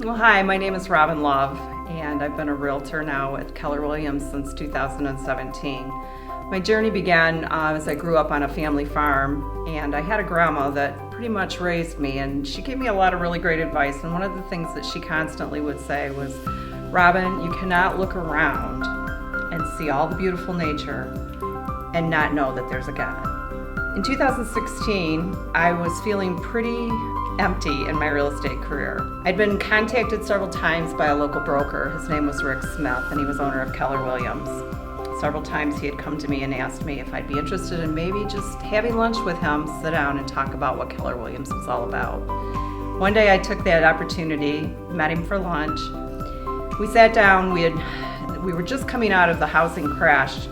Well, hi, my name is Robin Love, and I've been a realtor now at Keller Williams since 2017. My journey began as I grew up on a family farm, and I had a grandma that pretty much raised me, and she gave me a lot of really great advice. And one of the things that she constantly would say was, Robin, you cannot look around and see all the beautiful nature and not know that there's a God. In 2016, I was feeling pretty empty in my real estate career. I'd been contacted several times by a local broker. His name was Rick Smith, and he was owner of Keller Williams. Several times he had come to me and asked me if I'd be interested in maybe just having lunch with him, sit down and talk about what Keller Williams was all about. One day I took that opportunity, met him for lunch. We sat down, we were just coming out of the housing crash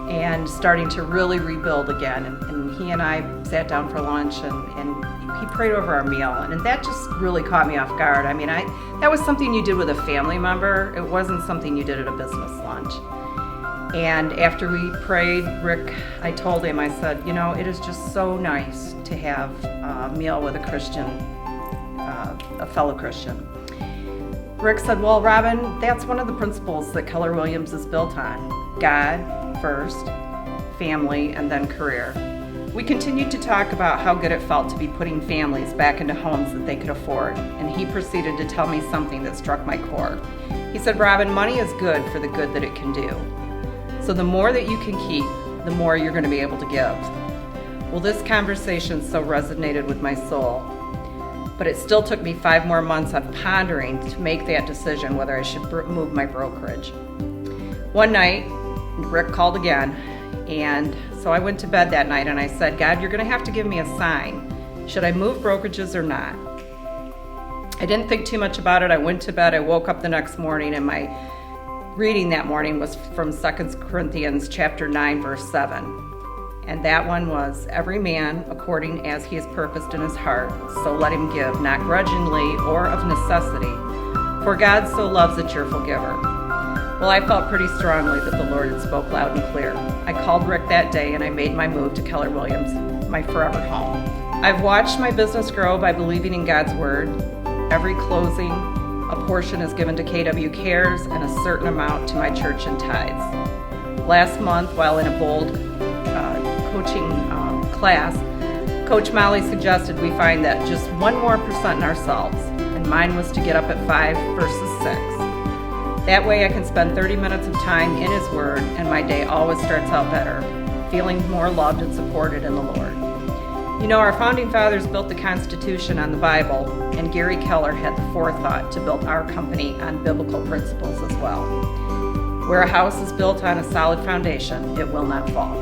and starting to really rebuild again. And he and I sat down for lunch and he prayed over our meal, and that just really caught me off guard. I mean, that was something you did with a family member. It wasn't something you did at a business lunch. And after we prayed, Rick, I told him, I said, you know, it is just so nice to have a meal with a Christian, a fellow Christian. Rick said, well, Robin, that's one of the principles that Keller Williams is built on. God first, family, and then career. We continued to talk about how good it felt to be putting families back into homes that they could afford, and he proceeded to tell me something that struck my core. He said, Robin, money is good for the good that it can do. So the more that you can keep, the more you're going to be able to give. Well, this conversation so resonated with my soul, but it still took me 5 more months of pondering to make that decision whether I should move my brokerage. One night, Rick called again, and so I went to bed that night and I said, God, you're going to have to give me a sign. Should I move brokerages or not? I didn't think too much about it. I went to bed. I woke up the next morning, and my reading that morning was from 2 Corinthians chapter 9, verse 7. And that one was, every man according as he is purposed in his heart, so let him give, not grudgingly or of necessity, for God so loves a cheerful giver. Well, I felt pretty strongly that the Lord had spoke loud and clear. I called Rick that day and I made my move to Keller Williams, my forever home. I've watched my business grow by believing in God's word. Every closing, a portion is given to KW Cares and a certain amount to my church and tithes. Last month, while in a bold coaching class, Coach Molly suggested we find that just 1% more in ourselves, and mine was to get up at 5 versus 6. That way I can spend 30 minutes of time in His Word, and my day always starts out better, feeling more loved and supported in the Lord. You know, our founding fathers built the Constitution on the Bible, and Gary Keller had the forethought to build our company on biblical principles as well. Where a house is built on a solid foundation, it will not fall.